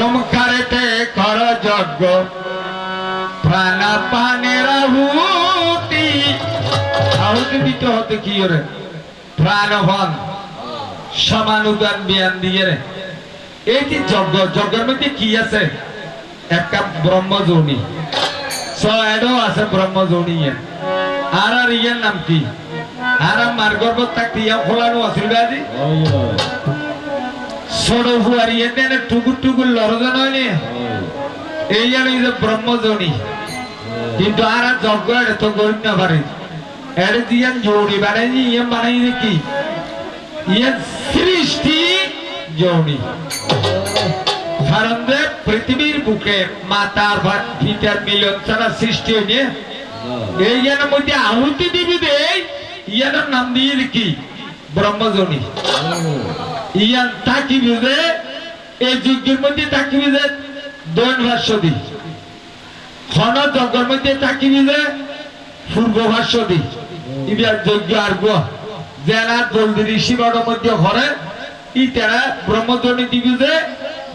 ওমকারেতে কর যজ্ঞ প্রাণাপানের আহুতি আহুতি দিতে হতে কি রে প্রাণবান সমানুদান বিয়ান দিয়ে রে এই যে যজ্ঞ যজ্ঞের মধ্যে কি আছে একটা ব্রহ্মযোনি ছয়টাও আছে ব্রহ্মযোনি আর ইয়ের নাম কি আর মার গর্ভ থাকতে ইয়া খোলানো আছিল আজি ছোট ফুয়ার ইয়ে দেন টুকুর টুকুর লড়জন হয়নি এই যে ব্রহ্মযোনি কিন্তু আর যজ্ঞ এটা তো গরিব না পারে এর দিয়ে যৌনি বানাই ইয়ে বানাই কি ইয়ে সৃষ্টি যৌনি কারণ পৃথিবীর বুকে মাতার পিতার মিলন ছাড়া সৃষ্টি হয়নি এই জনের মধ্যে আহুতি দিবি দে ইয়ার নাম দিয়ে কি ব্রহ্মযোনি ইয়ান থাকিবি যে এই যজ্ঞের মধ্যে থাকিবি যে দৈন ভাষ্য দি ক্ষণ যজ্ঞের মধ্যে থাকিবি যে পূর্ব ভাষ্য দি ইবিয়ার যজ্ঞ আর গো যারা জলদি ঋষি বড় মধ্যে ঘরে ই তারা ব্রহ্মযোনি দিবি যে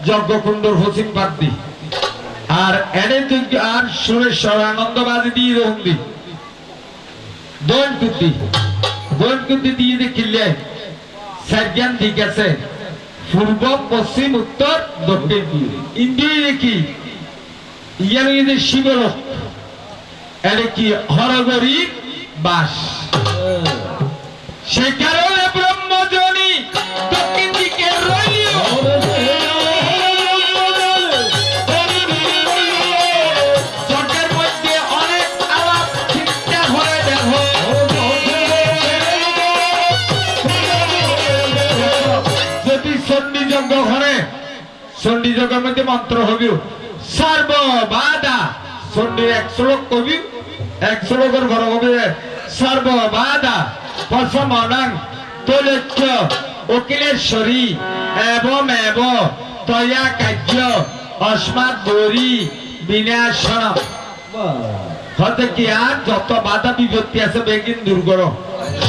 যজ্ঞ কুণ্ডর হসিম বাদ দি আর এড়ে যজ্ঞ আর সুরেশ্বর আনন্দবাজি দিয়ে রকম দি দৈন কুদ্দি দিয়ে দেখিলে সাজ্ঞান দিক আছে পূর্ব পশ্চিম উত্তর দক্ষিণ ইন্দ্রিয় দেখি ইয়ার শিবলোক এটা কি হরগরি বাস সে কারণে ব্রহ্মযোনি দক্ষিণ দিকে রইল চটের মধ্যে অনেক আলাপ চিন্তা করে দেখো যদি চণ্ডী যজ্ঞ ঘরে চণ্ডী যজ্ঞের মধ্যে মন্ত্র হবে সর্ববাধা চণ্ডীর 100 লোক কবি 100 লোকের ঘর হবে সর্ববাধা পশমনাং তৈলক্য অখিলেশ্বরী এবং তয়া কার্য অস্মাৎ গৌরী বিনাশনম হতে কি আর যত বাধা বিপত্তি আছে বেগিন দূর করো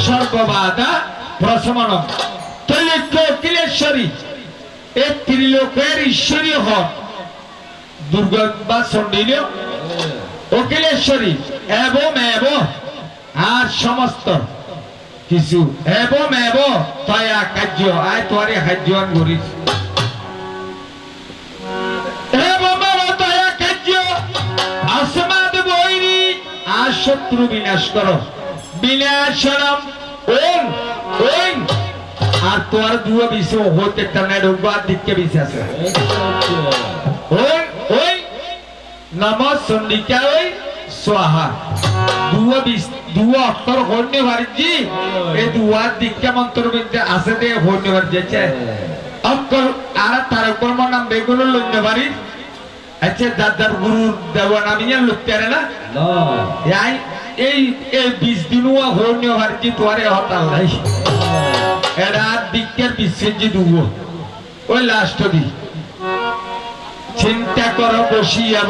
সর্ববাধা প্রশমনম তৈলক্য অখিলেশ্বরী এই ত্রিলোকের ঈশ্বরী হন দুর্গা বা চণ্ডীল অখিলেশ্বরী এবং আর সমস্ত কিছু এবং তয়া কার্য আয় তোরে হাজ্যান করিস এবং তয়া কার্য আসমাদ বৈরী আর শত্রু বিনাশ করো বিনাশনম ওম ওম আর তোর দুয়া বিছে হতে একটা নেডবা দিকে বিছে আছে ওম ওম নমঃ চণ্ডিকায় स्वाहा दुआ अक्षर होने वाली ये दुआ दिक्कत मंत्र में आसे दे होने वाली जैसे अक्षर आरा तारे ऊपर मन नाम बेगुनो लोगने वाली अच्छे दादर गुरु देवाना भी नहीं लगते हैं ना यार ये 20 दिनों होने वाली तुम्हारे होता है ये रात दिक्कत बिस्किट दुआ वो लास्ट दी चिंता करो बसिया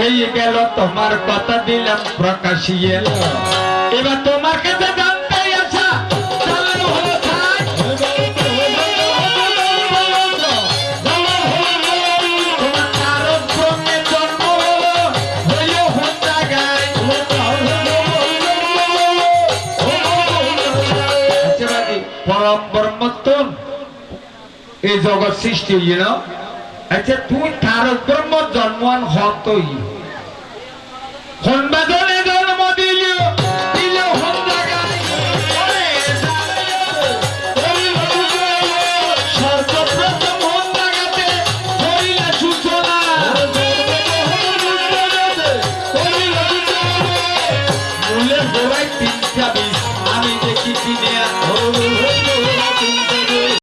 এই গেল তোমার কথা দিলাম প্রকাশিয়ে এবার তোমার কাছে জানতে আসা চালানো হলো থাক তোমার কারো ব্রহ্মে জন্ম হইল হত্যা গায় পরম ব্রহ্মত্তম এই জগৎ সৃষ্টি হইল আচ্ছা তুই কারো ব্রহ্ম জন্মান হতই